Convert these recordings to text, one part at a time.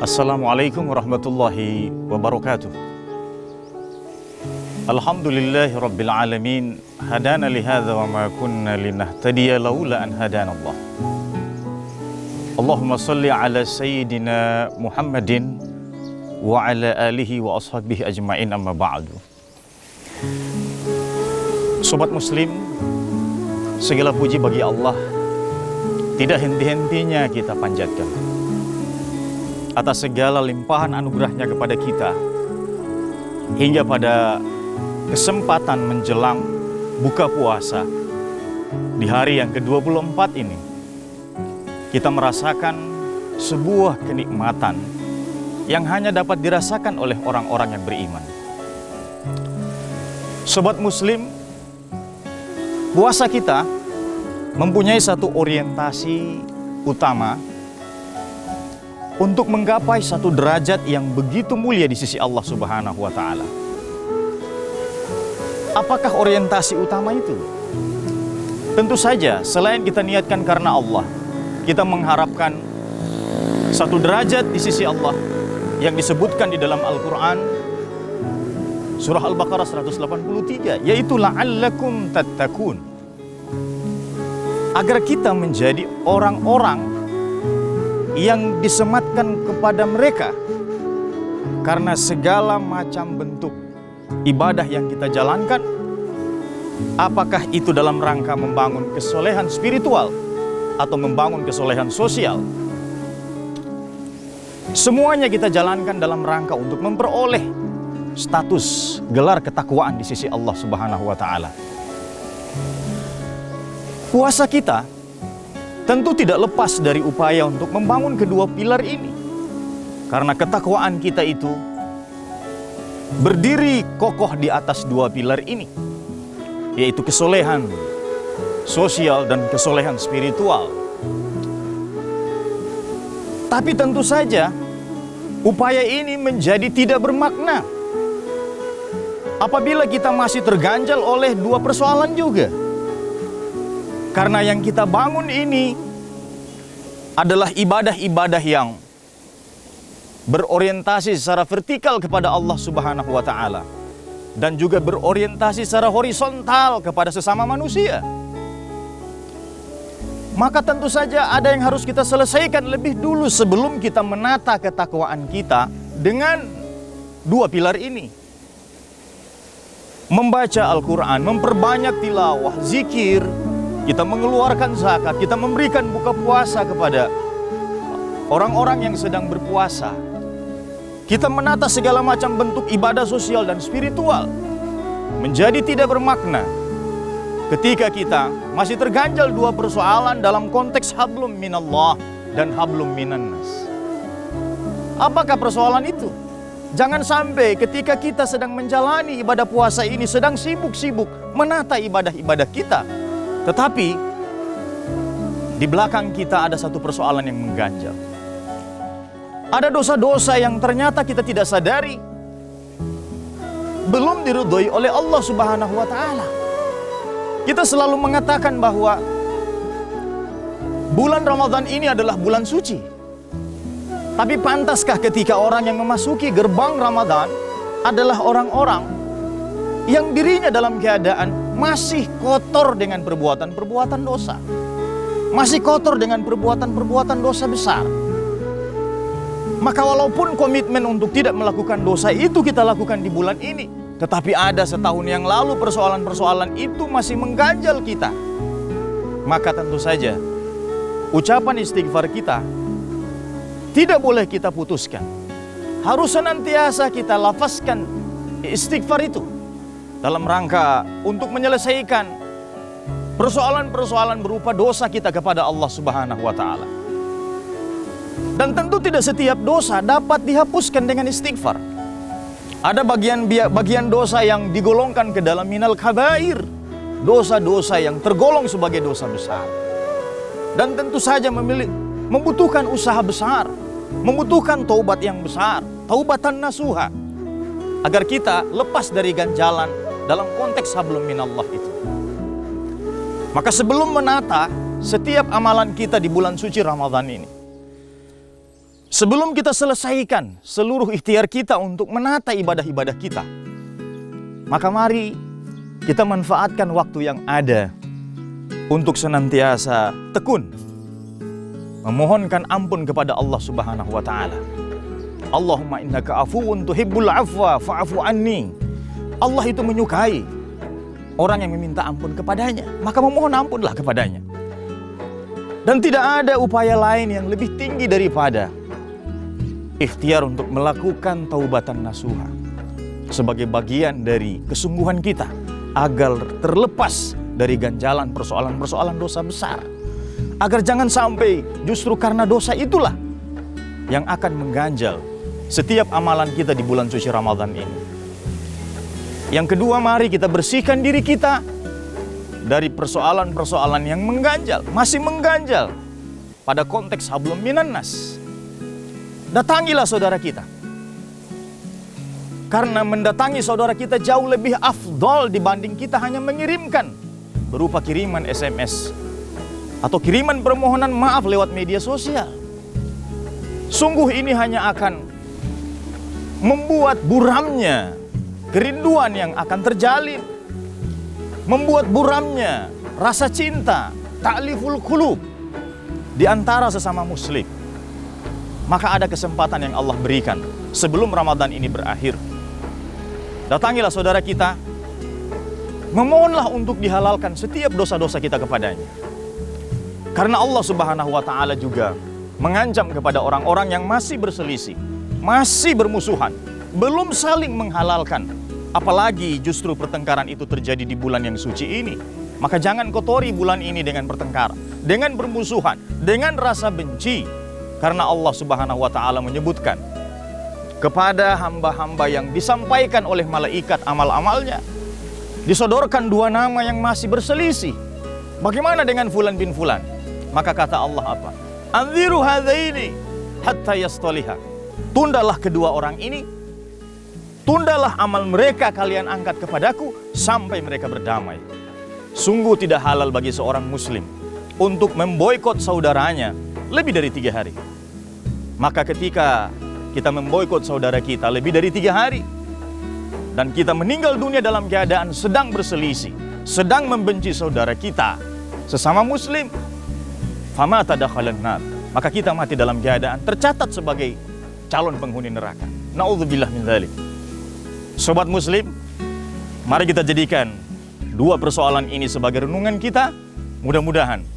Assalamualaikum warahmatullahi wabarakatuh. Alhamdulillahi rabbil alamin. Hadana lihadza wa ma kunna linahtadiya laula an hadana Allah. Allahumma salli ala sayyidina Muhammadin wa ala alihi wa ashabihi ajma'in, amma ba'du. Sobat muslim, segala puji bagi Allah, tidak henti-hentinya kita panjatkan atas segala limpahan anugerahnya kepada kita, hingga pada kesempatan menjelang buka puasa di hari yang ke-24 ini, kita merasakan sebuah kenikmatan yang hanya dapat dirasakan oleh orang-orang yang beriman. Sobat muslim, puasa kita mempunyai satu orientasi utama untuk menggapai satu derajat yang begitu mulia di sisi Allah Subhanahu wa Ta'ala. Apakah orientasi utama itu? Tentu saja, selain kita niatkan karena Allah, kita mengharapkan satu derajat di sisi Allah yang disebutkan di dalam Al-Quran, surah Al-Baqarah 183, yaitu la'allakum tattaqun. Agar kita menjadi orang-orang yang disematkan kepada mereka karena segala macam bentuk ibadah yang kita jalankan, apakah itu dalam rangka membangun kesolehan spiritual atau membangun kesolehan sosial, semuanya kita jalankan dalam rangka untuk memperoleh status gelar ketakwaan di sisi Allah Subhanahu wa Ta'ala. Puasa kita tentu tidak lepas dari upaya untuk membangun kedua pilar ini. Karena ketakwaan kita itu berdiri kokoh di atas dua pilar ini, yaitu kesolehan sosial dan kesolehan spiritual. Tapi tentu saja upaya ini menjadi tidak bermakna apabila kita masih terganjal oleh dua persoalan juga. Karena yang kita bangun ini adalah ibadah-ibadah yang berorientasi secara vertikal kepada Allah Subhanahu wa Ta'ala, dan juga berorientasi secara horizontal kepada sesama manusia. Maka tentu saja ada yang harus kita selesaikan lebih dulu sebelum kita menata ketakwaan kita dengan dua pilar ini. Membaca Al-Quran, memperbanyak tilawah, zikir, kita mengeluarkan zakat, kita memberikan buka puasa kepada orang-orang yang sedang berpuasa. Kita menata segala macam bentuk ibadah sosial dan spiritual menjadi tidak bermakna ketika kita masih terganjal dua persoalan dalam konteks hablum minallah dan hablum minannas. Apakah persoalan itu? Jangan sampai ketika kita sedang menjalani ibadah puasa ini sedang sibuk-sibuk menata ibadah-ibadah kita, tetapi di belakang kita ada satu persoalan yang mengganjal. Ada dosa-dosa yang ternyata kita tidak sadari belum diridhoi oleh Allah Subhanahu wa Ta'ala. Kita selalu mengatakan bahwa bulan Ramadan ini adalah bulan suci. Tapi pantaskah ketika orang yang memasuki gerbang Ramadan adalah orang-orang yang dirinya dalam keadaan masih kotor dengan perbuatan-perbuatan dosa, masih kotor dengan perbuatan-perbuatan dosa besar? Maka walaupun komitmen untuk tidak melakukan dosa itu kita lakukan di bulan ini, tetapi ada setahun yang lalu persoalan-persoalan itu masih mengganjal kita, maka tentu saja ucapan istighfar kita tidak boleh kita putuskan. Harus senantiasa kita lafazkan istighfar itu dalam rangka untuk menyelesaikan persoalan-persoalan berupa dosa kita kepada Allah Subhanahu wa Ta'ala. Dan tentu tidak setiap dosa dapat dihapuskan dengan istighfar. Ada bagian dosa yang digolongkan ke dalam minal kabair, dosa-dosa yang tergolong sebagai dosa besar. Dan tentu saja membutuhkan usaha besar, membutuhkan taubat yang besar, taubatan nasuha, agar kita lepas dari ganjalan dalam konteks hablum minallah itu. Maka sebelum menata setiap amalan kita di bulan suci Ramadan ini, Sebelum kita selesaikan seluruh ikhtiar kita untuk menata ibadah-ibadah kita, maka mari kita manfaatkan waktu yang ada untuk senantiasa tekun memohonkan ampun kepada Allah Subhanahu wa taala. Allahumma innaka afuwun tuhibbul afwa fa'fu anni. Allah itu menyukai orang yang meminta ampun kepadanya, maka memohon ampunlah kepadanya. Dan tidak ada upaya lain yang lebih tinggi daripada ikhtiar untuk melakukan taubatan nasuha sebagai bagian dari kesungguhan kita agar terlepas dari ganjalan persoalan-persoalan dosa besar. Agar jangan sampai justru karena dosa itulah yang akan mengganjal setiap amalan kita di bulan suci Ramadan ini. Yang kedua, mari kita bersihkan diri kita dari persoalan-persoalan yang mengganjal, masih mengganjal pada konteks hablum minan nas. Datangilah saudara kita. Karena mendatangi saudara kita jauh lebih afdol dibanding kita hanya mengirimkan berupa kiriman SMS atau kiriman permohonan maaf lewat media sosial. Sungguh ini hanya akan membuat buramnya kerinduan yang akan terjalin, membuat buramnya rasa cinta, ta'liful qulub di antara sesama muslim. Maka ada kesempatan yang Allah berikan sebelum Ramadan ini berakhir. Datangilah saudara kita, memohonlah untuk dihalalkan setiap dosa-dosa kita kepadanya. Karena Allah Subhanahu wa taala juga mengancam kepada orang-orang yang masih berselisih, masih bermusuhan, belum saling menghalalkan. Apalagi justru pertengkaran itu terjadi di bulan yang suci ini. Maka jangan kotori bulan ini dengan pertengkaran, dengan bermusuhan, dengan rasa benci. Karena Allah Subhanahu wa taala menyebutkan kepada hamba-hamba yang disampaikan oleh malaikat amal-amalnya, disodorkan dua nama yang masih berselisih. Bagaimana dengan fulan bin fulan? Maka kata Allah apa? Anziru hadzaini hatta yastaliha. Tundalah kedua orang ini, tundalah amal mereka kalian angkat kepadaku sampai mereka berdamai. Sungguh tidak halal bagi seorang muslim untuk memboikot saudaranya lebih dari 3 hari. Maka ketika kita memboikot saudara kita lebih dari 3 hari dan kita meninggal dunia dalam keadaan sedang berselisih, sedang membenci saudara kita sesama muslim, famata dakhalan nar, maka kita mati dalam keadaan tercatat sebagai calon penghuni neraka. Nauzubillah min dzalik. Sobat muslim, mari kita jadikan dua persoalan ini sebagai renungan kita. Mudah-mudahan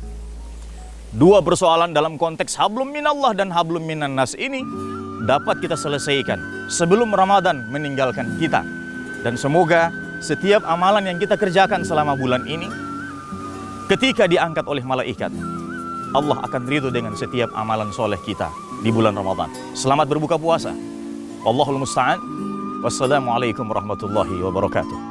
dua persoalan dalam konteks hablum minallah dan hablum minan nas ini dapat kita selesaikan sebelum Ramadan meninggalkan kita. Dan semoga setiap amalan yang kita kerjakan selama bulan ini, ketika diangkat oleh malaikat, Allah akan ridho dengan setiap amalan soleh kita di bulan Ramadan. Selamat berbuka puasa. Wallahul musta'an. Wassalamualaikum warahmatullahi wabarakatuh.